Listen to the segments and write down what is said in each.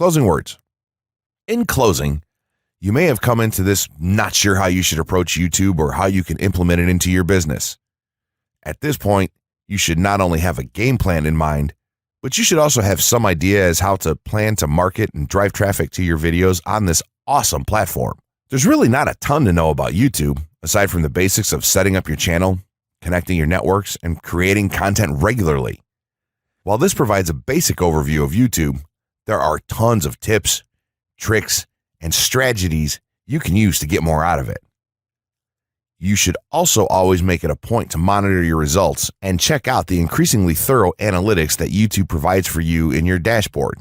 Closing words. In closing, you may have come into this not sure how you should approach YouTube or how you can implement it into your business. At this point, you should not only have a game plan in mind, but you should also have some idea as how to plan to market and drive traffic to your videos on this awesome platform. There's really not a ton to know about YouTube, aside from the basics of setting up your channel, connecting your networks, and creating content regularly. While this provides a basic overview of YouTube, there are tons of tips, tricks, and strategies you can use to get more out of it. You should also always make it a point to monitor your results and check out the increasingly thorough analytics that YouTube provides for you in your dashboard.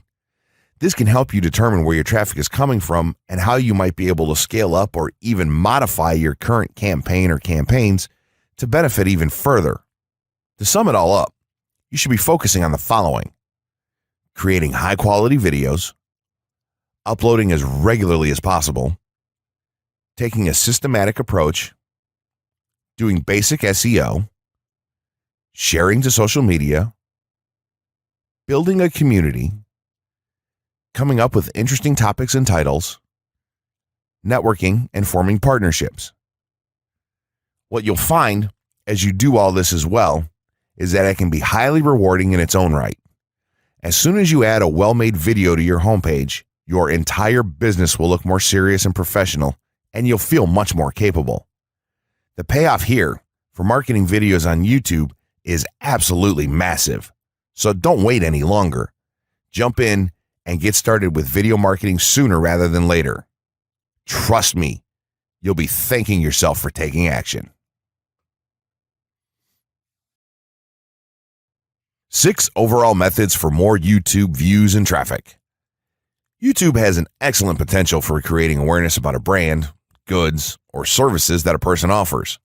This can help you determine where your traffic is coming from and how you might be able to scale up or even modify your current campaign or campaigns to benefit even further. To sum it all up, you should be focusing on the following: creating high-quality videos, uploading as regularly as possible, taking a systematic approach, doing basic SEO, sharing to social media, building a community, coming up with interesting topics and titles, networking, and forming partnerships. What you'll find as you do all this as well is that it can be highly rewarding in its own right. As soon as you add a well-made video to your homepage, your entire business will look more serious and professional, and you'll feel much more capable. The payoff here for marketing videos on YouTube is absolutely massive. So don't wait any longer. Jump in and get started with video marketing sooner rather than later. Trust me, you'll be thanking yourself for taking action. 6 overall methods for more YouTube views and traffic. YouTube has an excellent potential for creating awareness about a brand, goods, or services that a person offers.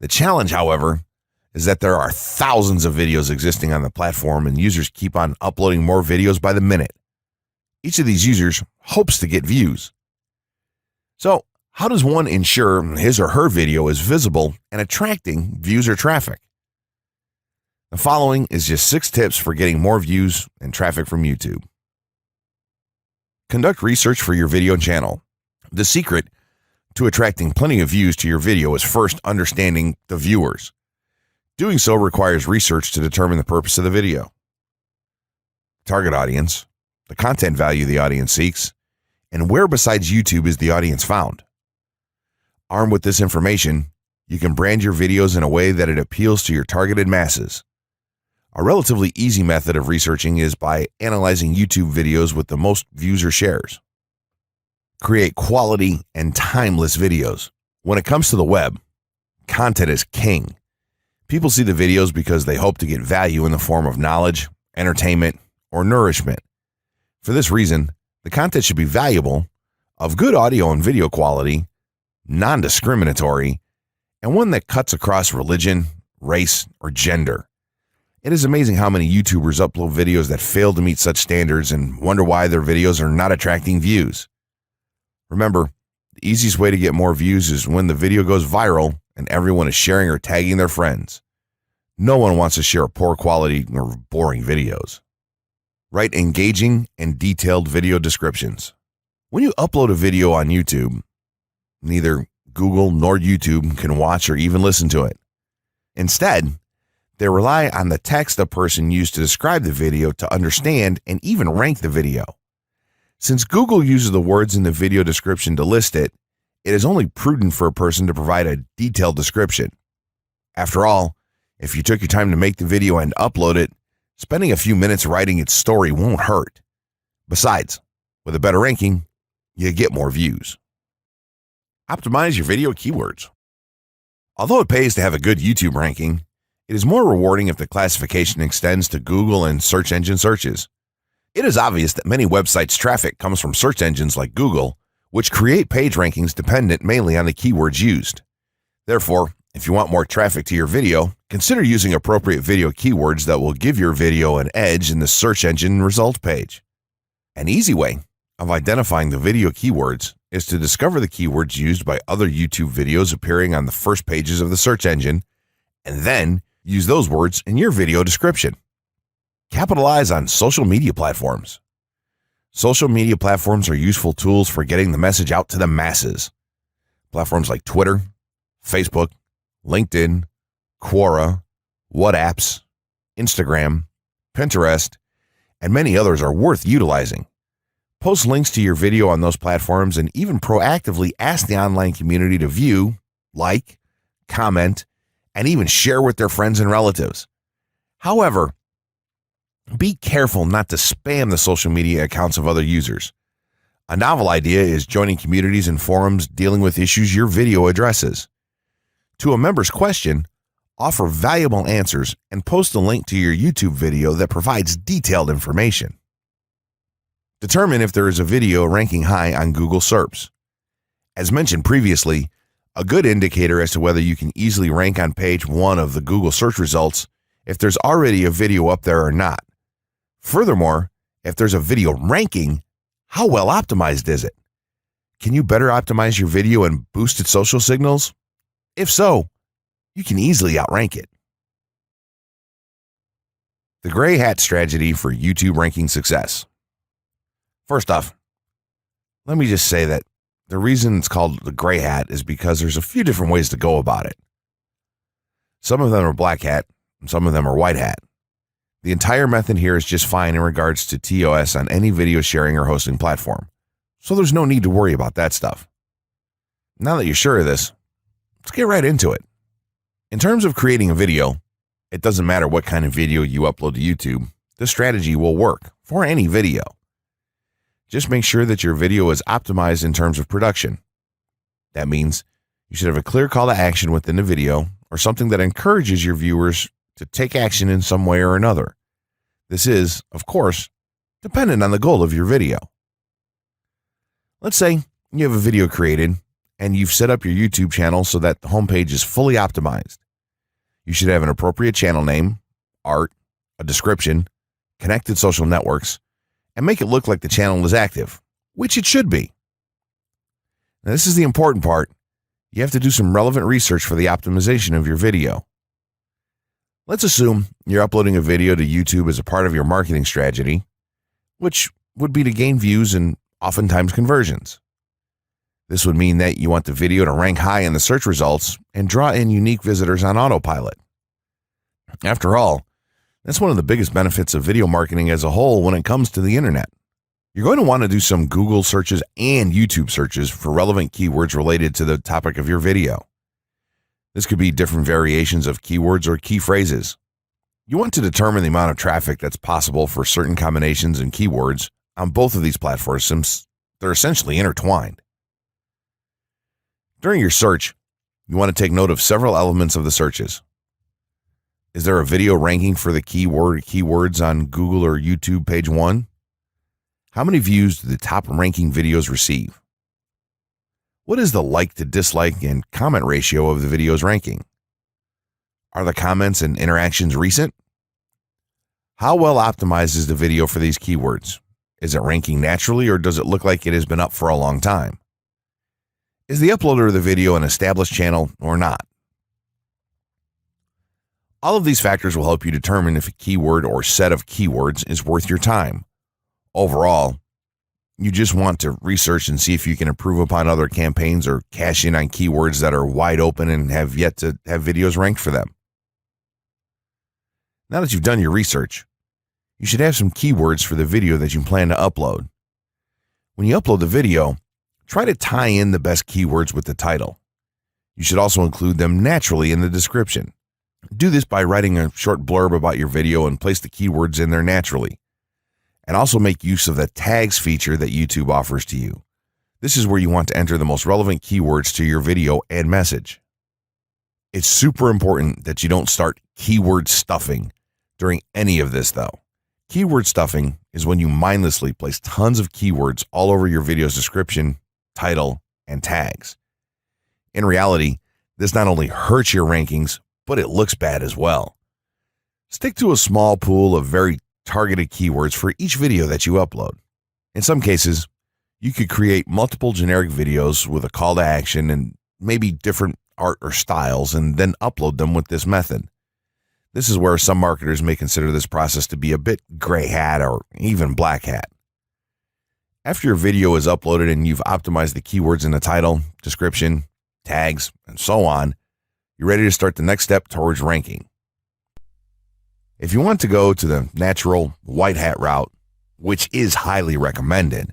The challenge, however, is that there are thousands of videos existing on the platform and users keep on uploading more videos by the minute. Each of these users hopes to get views. So, how does one ensure his or her video is visible and attracting views or traffic? The following is just 6 tips for getting more views and traffic from YouTube. Conduct research for your video channel. The secret to attracting plenty of views to your video is first understanding the viewers. Doing so requires research to determine the purpose of the video, target audience, the content value the audience seeks, and where besides YouTube is the audience found. Armed with this information, you can brand your videos in a way that it appeals to your targeted masses. A relatively easy method of researching is by analyzing YouTube videos with the most views or shares. Create quality and timeless videos. When it comes to the web, content is king. People see the videos because they hope to get value in the form of knowledge, entertainment, or nourishment. For this reason, the content should be valuable, of good audio and video quality, non-discriminatory, and one that cuts across religion, race, or gender. It is amazing how many YouTubers upload videos that fail to meet such standards and wonder why their videos are not attracting views. Remember, the easiest way to get more views is when the video goes viral and everyone is sharing or tagging their friends. No one wants to share poor quality or boring videos. Write engaging and detailed video descriptions. When you upload a video on YouTube, neither Google nor YouTube can watch or even listen to it. Instead, they rely on the text a person used to describe the video to understand and even rank the video. Since Google uses the words in the video description to list it, it is only prudent for a person to provide a detailed description. After all, if you took your time to make the video and upload it, spending a few minutes writing its story won't hurt. Besides, with a better ranking, you get more views. Optimize your video keywords. Although it pays to have a good YouTube ranking, it is more rewarding if the classification extends to Google and search engine searches. It is obvious that many websites' traffic comes from search engines like Google, which create page rankings dependent mainly on the keywords used. Therefore, if you want more traffic to your video, consider using appropriate video keywords that will give your video an edge in the search engine result page. An easy way of identifying the video keywords is to discover the keywords used by other YouTube videos appearing on the first pages of the search engine, and then use those words in your video description. Capitalize on social media platforms. Social media platforms are useful tools for getting the message out to the masses. Platforms like Twitter, Facebook, LinkedIn, Quora, WhatsApps, Instagram, Pinterest, and many others are worth utilizing. Post links to your video on those platforms and even proactively ask the online community to view, like, comment, and even share with their friends and relatives. However, be careful not to spam the social media accounts of other users. A novel idea is joining communities and forums dealing with issues your video addresses. To a member's question, offer valuable answers and post a link to your YouTube video that provides detailed information. Determine if there is a video ranking high on Google SERPs. As mentioned previously, a good indicator as to whether you can easily rank on page 1 of the Google search results if there's already a video up there or not. Furthermore, if there's a video ranking, how well optimized is it? Can you better optimize your video and boost its social signals? If so, you can easily outrank it. The gray hat strategy for YouTube ranking success. First off, let me just say that the reason it's called the gray hat is because there's a few different ways to go about it. Some of them are black hat, and some of them are white hat. The entire method here is just fine in regards to TOS on any video sharing or hosting platform, so there's no need to worry about that stuff. Now that you're sure of this, let's get right into it. In terms of creating a video, it doesn't matter what kind of video you upload to YouTube, this strategy will work for any video. Just make sure that your video is optimized in terms of production. That means you should have a clear call to action within the video or something that encourages your viewers to take action in some way or another. This is, of course, dependent on the goal of your video. Let's say you have a video created and you've set up your YouTube channel so that the homepage is fully optimized. You should have an appropriate channel name, art, a description, connected social networks, and make it look like the channel is active, which it should be. Now, this is the important part. You have to do some relevant research for the optimization of your video. Let's assume you're uploading a video to YouTube as a part of your marketing strategy, which would be to gain views and oftentimes conversions. This would mean that you want the video to rank high in the search results and draw in unique visitors on autopilot. After all, that's one of the biggest benefits of video marketing as a whole when it comes to the internet. You're going to want to do some Google searches and YouTube searches for relevant keywords related to the topic of your video. This could be different variations of keywords or key phrases. You want to determine the amount of traffic that's possible for certain combinations and keywords on both of these platforms since they're essentially intertwined. During your search, you want to take note of several elements of the searches. Is there a video ranking for the keyword or keywords on Google or YouTube page 1? How many views do the top ranking videos receive? What is the like to dislike and comment ratio of the video's ranking? Are the comments and interactions recent? How well optimized is the video for these keywords? Is it ranking naturally or does it look like it has been up for a long time? Is the uploader of the video an established channel or not? All of these factors will help you determine if a keyword or set of keywords is worth your time. Overall, you just want to research and see if you can improve upon other campaigns or cash in on keywords that are wide open and have yet to have videos ranked for them. Now that you've done your research, you should have some keywords for the video that you plan to upload. When you upload the video, try to tie in the best keywords with the title. You should also include them naturally in the description. Do this by writing a short blurb about your video and place the keywords in there naturally. And also make use of the tags feature that YouTube offers to you. This is where you want to enter the most relevant keywords to your video and message. It's super important that you don't start keyword stuffing during any of this though. Keyword stuffing is when you mindlessly place tons of keywords all over your video's description, title, and tags. In reality, this not only hurts your rankings, but it looks bad as well. Stick to a small pool of very targeted keywords for each video that you upload. In some cases, you could create multiple generic videos with a call to action and maybe different art or styles and then upload them with this method. This is where some marketers may consider this process to be a bit gray hat or even black hat. After your video is uploaded and you've optimized the keywords in the title, description, tags, and so on, you're ready to start the next step towards ranking. If you want to go to the natural white hat route, which is highly recommended,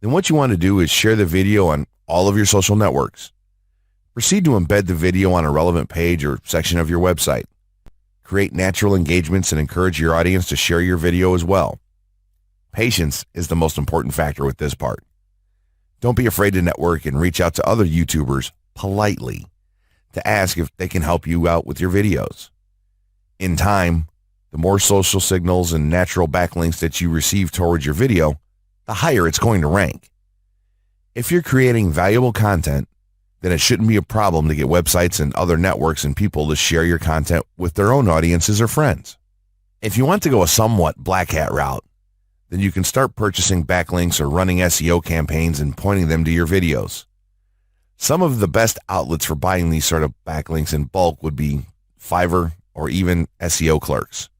then what you want to do is share the video on all of your social networks. Proceed to embed the video on a relevant page or section of your website. Create natural engagements and encourage your audience to share your video as well. Patience is the most important factor with this part. Don't be afraid to network and reach out to other YouTubers politely to ask if they can help you out with your videos. In time, the more social signals and natural backlinks that you receive towards your video, the higher it's going to rank. If you're creating valuable content, then it shouldn't be a problem to get websites and other networks and people to share your content with their own audiences or friends. If you want to go a somewhat black hat route, then you can start purchasing backlinks or running SEO campaigns and pointing them to your videos. Some of the best outlets for buying these sort of backlinks in bulk would be Fiverr or even SEO clerks.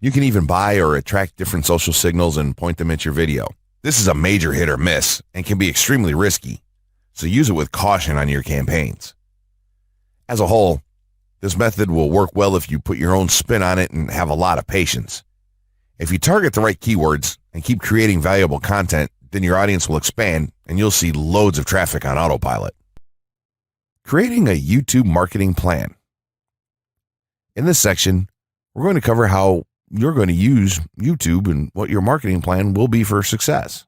You can even buy or attract different social signals and point them at your video. This is a major hit or miss and can be extremely risky, so use it with caution on your campaigns. As a whole, this method will work well if you put your own spin on it and have a lot of patience. If you target the right keywords and keep creating valuable content, then your audience will expand and you'll see loads of traffic on autopilot. Creating a YouTube marketing plan. In this section, we're going to cover how you're going to use YouTube and what your marketing plan will be for success.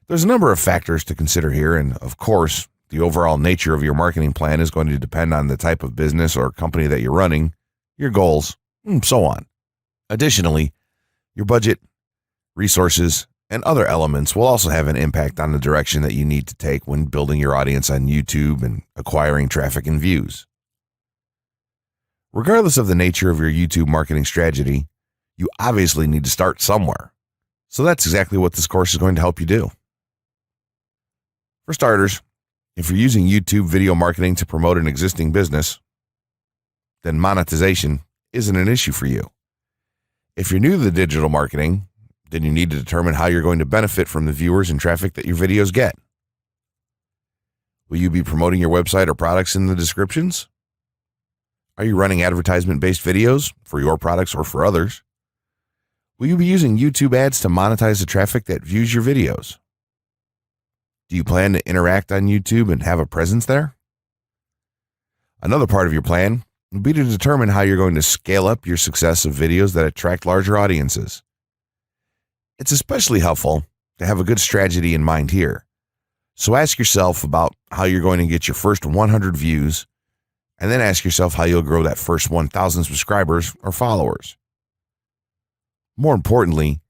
There's a number of factors to consider here, and of course, the overall nature of your marketing plan is going to depend on the type of business or company that you're running, your goals, and so on. Additionally, your budget, resources, and other elements will also have an impact on the direction that you need to take when building your audience on YouTube and acquiring traffic and views. Regardless of the nature of your YouTube marketing strategy, you obviously need to start somewhere. So that's exactly what this course is going to help you do. For starters, if you're using YouTube video marketing to promote an existing business, then monetization isn't an issue for you. If you're new to the digital marketing, then you need to determine how you're going to benefit from the viewers and traffic that your videos get. Will you be promoting your website or products in the descriptions? Are you running advertisement-based videos for your products or for others? Will you be using YouTube ads to monetize the traffic that views your videos? Do you plan to interact on YouTube and have a presence there? Another part of your plan will be to determine how you're going to scale up your success of videos that attract larger audiences. It's especially helpful to have a good strategy in mind here. So ask yourself about how you're going to get your first 100 views, and then ask yourself how you'll grow that first 1,000 subscribers or followers. More importantly,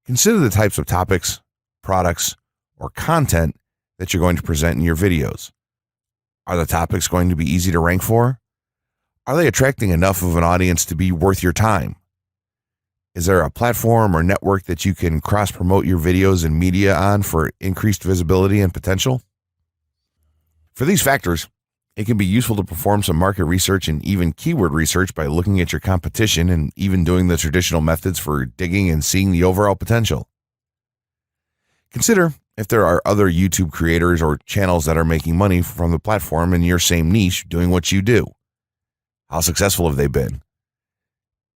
consider the types of topics, products, or content that you're going to present in your videos. Are the topics going to be easy to rank for? Are they attracting enough of an audience to be worth your time? Is there a platform or network that you can cross-promote your videos and media on for increased visibility and potential? For these factors, it can be useful to perform some market research and even keyword research by looking at your competition and even doing the traditional methods for digging and seeing the overall potential. Consider if there are other YouTube creators or channels that are making money from the platform in your same niche doing what you do. How successful have they been?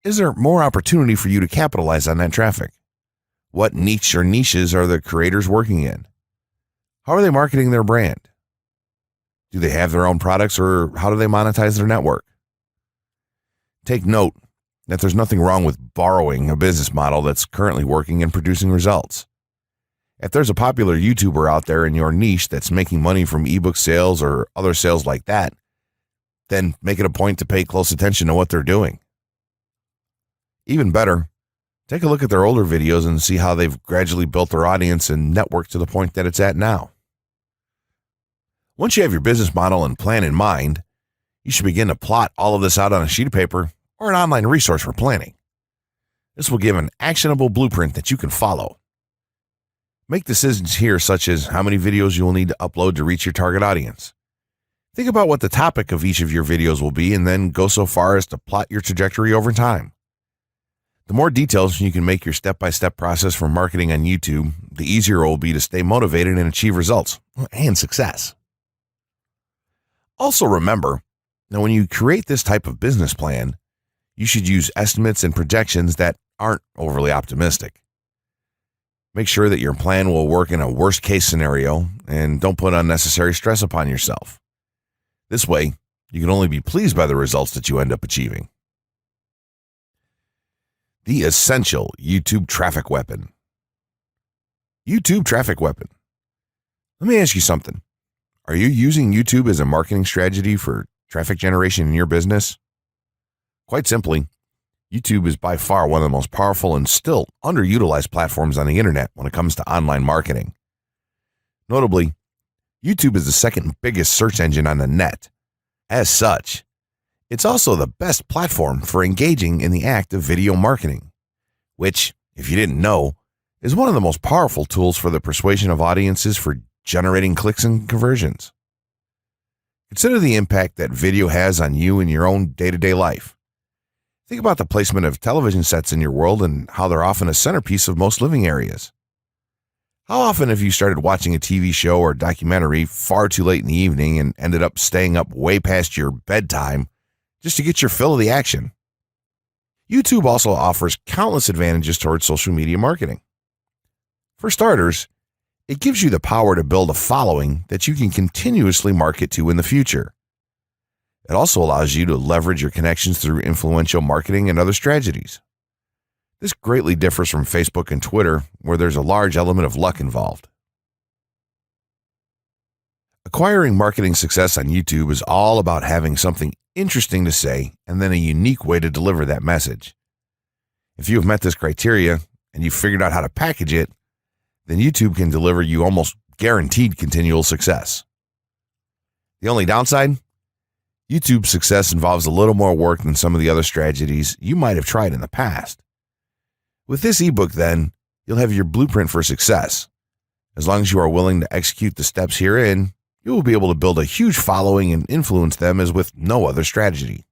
Is there more opportunity for you to capitalize on that traffic? What niche or niches are the creators working in? How are they marketing their brand? Do they have their own products, or how do they monetize their network? Take note that there's nothing wrong with borrowing a business model that's currently working and producing results. If there's a popular YouTuber out there in your niche that's making money from ebook sales or other sales like that, then make it a point to pay close attention to what they're doing. Even better, take a look at their older videos and see how they've gradually built their audience and network to the point that it's at now. Once you have your business model and plan in mind, you should begin to plot all of this out on a sheet of paper or an online resource for planning. This will give an actionable blueprint that you can follow. Make decisions here such as how many videos you will need to upload to reach your target audience. Think about what the topic of each of your videos will be and then go so far as to plot your trajectory over time. The more details you can make your step-by-step process for marketing on YouTube, the easier it will be to stay motivated and achieve results and success. Also remember, now when you create this type of business plan, you should use estimates and projections that aren't overly optimistic. Make sure that your plan will work in a worst-case scenario and don't put unnecessary stress upon yourself. This way, you can only be pleased by the results that you end up achieving. The essential YouTube traffic weapon. YouTube traffic weapon. Let me ask you something. Are you using YouTube as a marketing strategy for traffic generation in your business? Quite simply, YouTube is by far one of the most powerful and still underutilized platforms on the internet when it comes to online marketing. Notably, YouTube is the second biggest search engine on the net. As such, it's also the best platform for engaging in the act of video marketing, which, if you didn't know, is one of the most powerful tools for the persuasion of audiences for generating clicks and conversions. Consider the impact that video has on you in your own day-to-day life. Think about the placement of television sets in your world and how they're often a centerpiece of most living areas. How often have you started watching a TV show or documentary far too late in the evening and ended up staying up way past your bedtime just to get your fill of the action? YouTube also offers countless advantages towards social media marketing. For starters, it gives you the power to build a following that you can continuously market to in the future. It also allows you to leverage your connections through influential marketing and other strategies. This greatly differs from Facebook and Twitter, where there's a large element of luck involved. Acquiring marketing success on YouTube is all about having something interesting to say and then a unique way to deliver that message. If you have met this criteria and you've figured out how to package it, then YouTube can deliver you almost guaranteed continual success. The only downside? YouTube's success involves a little more work than some of the other strategies you might have tried in the past. With this ebook, then, you'll have your blueprint for success. As long as you are willing to execute the steps herein, you will be able to build a huge following and influence them as with no other strategy.